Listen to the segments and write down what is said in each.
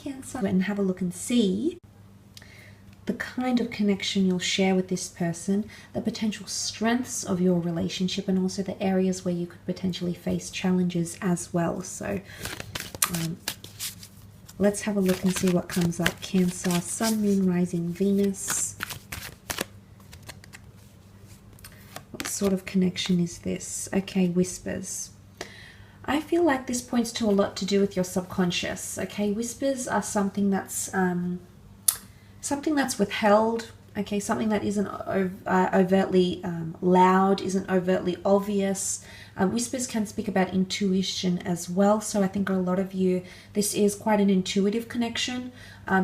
Cancer, and have a look and see the kind of connection you'll share with this person, the potential strengths of your relationship, and also the areas where you could potentially face challenges as well. So let's have a look and see what comes up. Cancer, Sun, Moon, Rising, Venus. What sort of connection is this? Okay, whispers. I feel like this points to a lot to do with your subconscious. Okay, whispers are something that's withheld. Okay, something that isn't overtly loud, isn't overtly obvious. Whispers can speak about intuition as well. So I think a lot of you, this is quite an intuitive connection.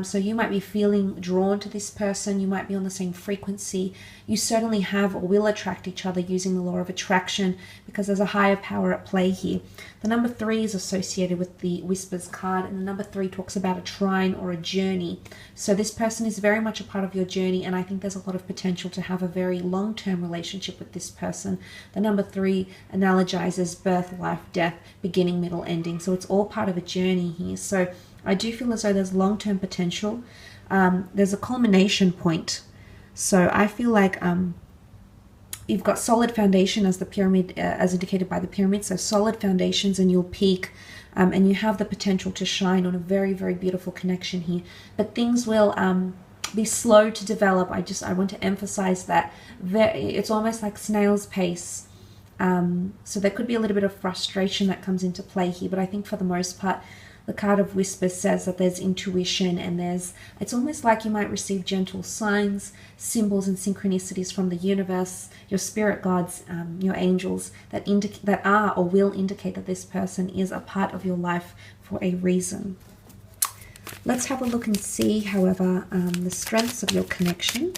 So you might be feeling drawn to this person. You might be on the same frequency. You certainly have or will attract each other using the law of attraction, because there's a higher power at play here. The number 3 is associated with the Whispers card, and the number 3 talks about a trine or a journey. So this person is very much a part of your journey, and I think there's a lot of potential to have a very long-term relationship with this person. The number 3 analogizes birth, life, death, beginning, middle, ending. So it's all part of a journey here. So I do feel as though there's long-term potential. There's a culmination point. So I feel like you've got solid foundation as the pyramid, as indicated by the pyramid. So solid foundations, and you'll peak, and you have the potential to shine on a very, very beautiful connection here. But things will be slow to develop. I want to emphasize that. It's almost like snail's pace. So there could be a little bit of frustration that comes into play here. But I think for the most part, the card of Whispers says that there's intuition, and it's almost like you might receive gentle signs, symbols, and synchronicities from the universe, your spirit guides, your angels, that are or will indicate that this person is a part of your life for a reason. Let's have a look and see, however, the strengths of your connection.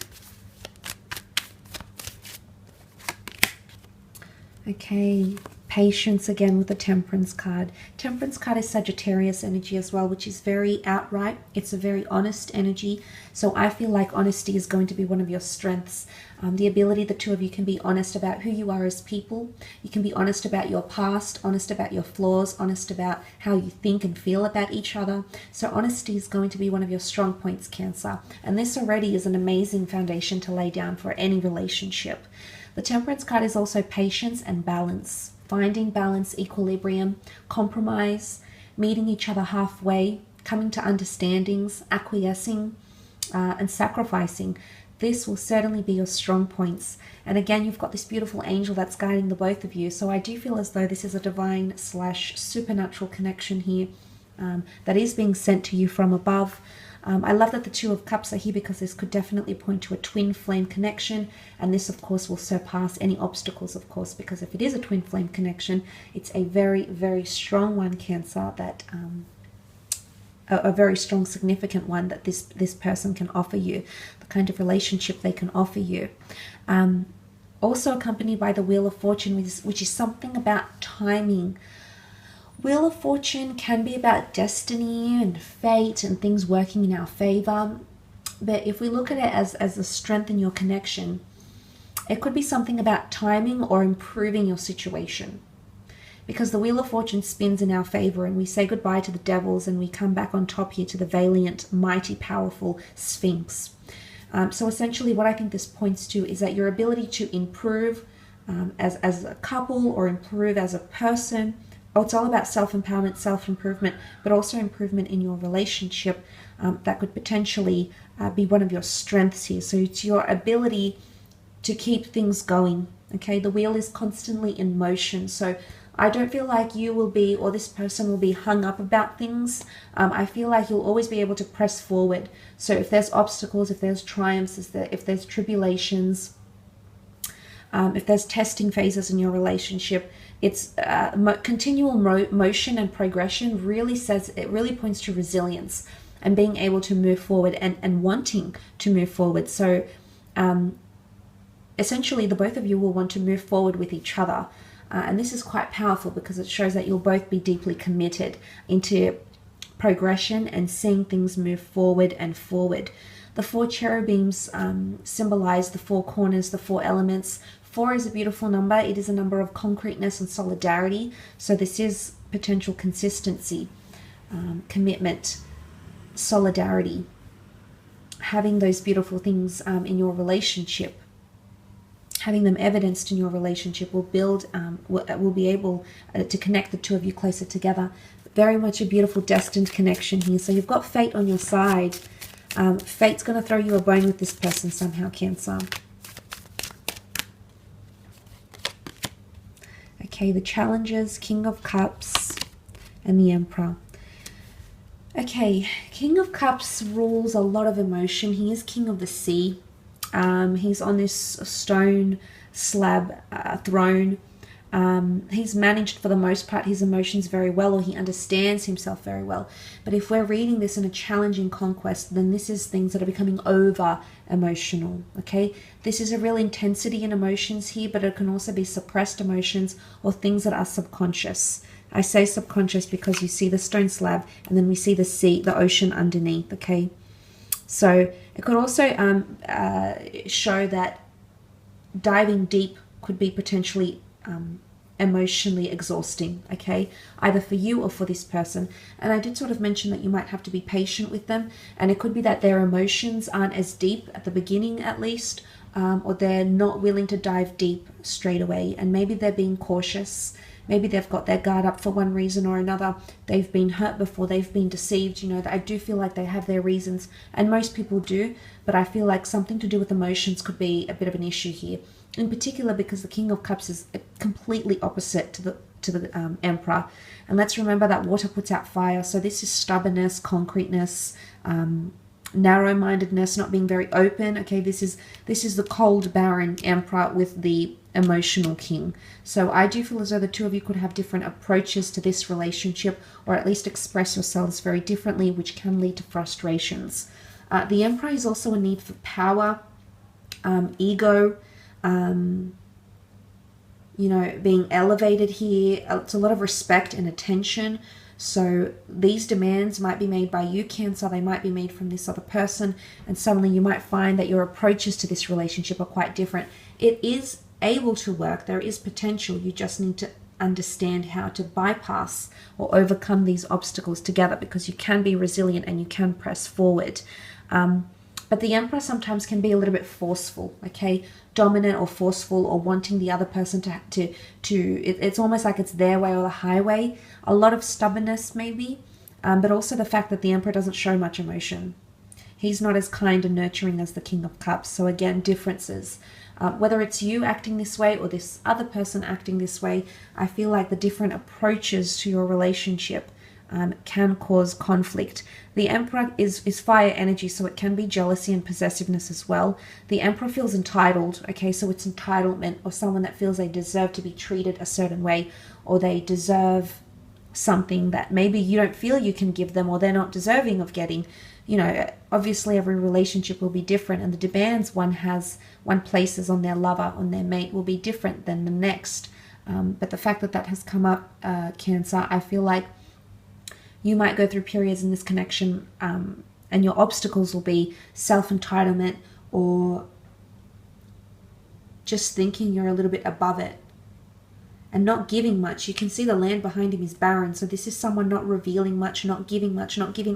Okay, patience again with the Temperance card. Temperance card is Sagittarius energy as well, which is very outright. It's a very honest energy. So I feel like honesty is going to be one of your strengths. The ability the two of you can be honest about who you are as people. You can be honest about your past, honest about your flaws, honest about how you think and feel about each other. So honesty is going to be one of your strong points, Cancer. And this already is an amazing foundation to lay down for any relationship. The Temperance card is also patience and balance. Finding balance, equilibrium, compromise, meeting each other halfway, coming to understandings, acquiescing, and sacrificing. This will certainly be your strong points. And again, you've got this beautiful angel that's guiding the both of you. So I do feel as though this is a divine/supernatural connection here that is being sent to you from above. I love that the Two of Cups are here, because this could definitely point to a twin flame connection. And this, of course, will surpass any obstacles, of course, because if it is a twin flame connection, it's a very, very strong one, Cancer, that a very strong, significant one that this person can offer you, the kind of relationship they can offer you. Also accompanied by the Wheel of Fortune, which is something about timing. Wheel of Fortune can be about destiny and fate and things working in our favor. But if we look at it as a strength in your connection, it could be something about timing or improving your situation. Because the Wheel of Fortune spins in our favor, and we say goodbye to the devils, and we come back on top here to the valiant, mighty, powerful Sphinx. So essentially what I think this points to is that your ability to improve as a couple, or improve as a person. It's all about self-empowerment, self-improvement, but also improvement in your relationship. That could potentially be one of your strengths here. So it's your ability to keep things going. Okay, the wheel is constantly in motion. So I don't feel like you will be, or this person will be, hung up about things. I feel like you'll always be able to press forward. So if there's obstacles, if there's triumphs, if there's tribulations, if there's testing phases in your relationship, it's continual motion and progression really points to resilience and being able to move forward and wanting to move forward. So essentially the both of you will want to move forward with each other. And this is quite powerful, because it shows that you'll both be deeply committed into progression and seeing things move forward and forward. The 4 cherubims symbolize the 4 corners, the 4 elements. 4 is a beautiful number. It is a number of concreteness and solidarity. So this is potential consistency, commitment. solidarity, having those beautiful things in your relationship, having them evidenced in your relationship will build, will be able to connect the two of you closer together. Very much a beautiful destined connection here. So you've got fate on your side. Fate's going to throw you a bone with this person somehow, Cancer. Okay, the challenges, King of Cups and the Emperor. Okay, King of Cups rules a lot of emotion. He is King of the Sea. He's on this stone slab throne. He's managed for the most part his emotions very well, or he understands himself very well. But if we're reading this in a challenging conquest, then this is things that are becoming over emotional. Okay, this is a real intensity in emotions here, but it can also be suppressed emotions or things that are subconscious. I say subconscious because you see the stone slab and then we see the sea, the ocean underneath. Okay, so it could also show that diving deep could be potentially emotionally exhausting, okay, either for you or for this person. And I did sort of mention that you might have to be patient with them, and it could be that their emotions aren't as deep at the beginning, at least, or they're not willing to dive deep straight away, and maybe they're being cautious. Maybe they've got their guard up for one reason or another. They've been hurt before, they've been deceived. You know, I do feel like they have their reasons, and most people do, but I feel like something to do with emotions could be a bit of an issue here. In particular, because the King of Cups is completely opposite to the Emperor. And let's remember that water puts out fire. So this is stubbornness, concreteness, narrow-mindedness, not being very open. Okay, this is the cold, barren Emperor with the emotional King. So I do feel as though the two of you could have different approaches to this relationship, or at least express yourselves very differently, which can lead to frustrations. The Emperor is also a need for power, ego, you know, being elevated here. It's a lot of respect and attention. So these demands might be made by you, Cancer. They might be made from this other person. And suddenly you might find that your approaches to this relationship are quite different. It is able to work. There is potential. You just need to understand how to bypass or overcome these obstacles together, because you can be resilient and you can press forward. But the Emperor sometimes can be a little bit forceful, okay? Dominant or forceful, or wanting the other person it's almost like it's their way or the highway. A lot of stubbornness maybe, but also the fact that the Emperor doesn't show much emotion. He's not as kind and nurturing as the King of Cups. So again, differences. Whether it's you acting this way or this other person acting this way, I feel like the different approaches to your relationship can cause conflict. The Emperor is fire energy, so it can be jealousy and possessiveness as well. The Emperor feels entitled, okay, so it's entitlement, or someone that feels they deserve to be treated a certain way, or they deserve something that maybe you don't feel you can give them, or they're not deserving of getting. You know, obviously every relationship will be different, and the demands one places on their lover, on their mate, will be different than the next. But the fact that that has come up, Cancer, I feel like you might go through periods in this connection, and your obstacles will be self-entitlement, or just thinking you're a little bit above it and not giving much. You can see the land behind him is barren, so this is someone not revealing much, not giving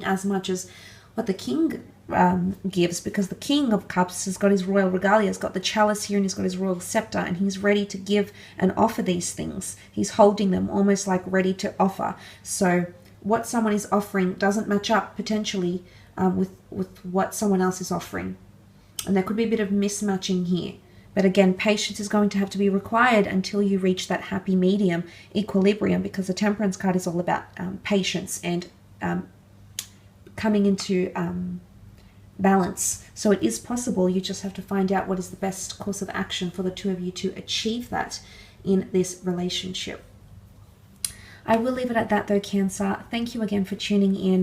as much as what the King gives, because the King of Cups has got his royal regalia, has got the chalice here, and he's got his royal scepter, and he's ready to give and offer these things. He's holding them almost like ready to offer. So what someone is offering doesn't match up potentially with what someone else is offering. And there could be a bit of mismatching here. But again, patience is going to have to be required until you reach that happy medium, equilibrium, because the Temperance card is all about patience and coming into balance. So it is possible. You just have to find out what is the best course of action for the two of you to achieve that in this relationship. I will leave it at that though, Cancer. Thank you again for tuning in.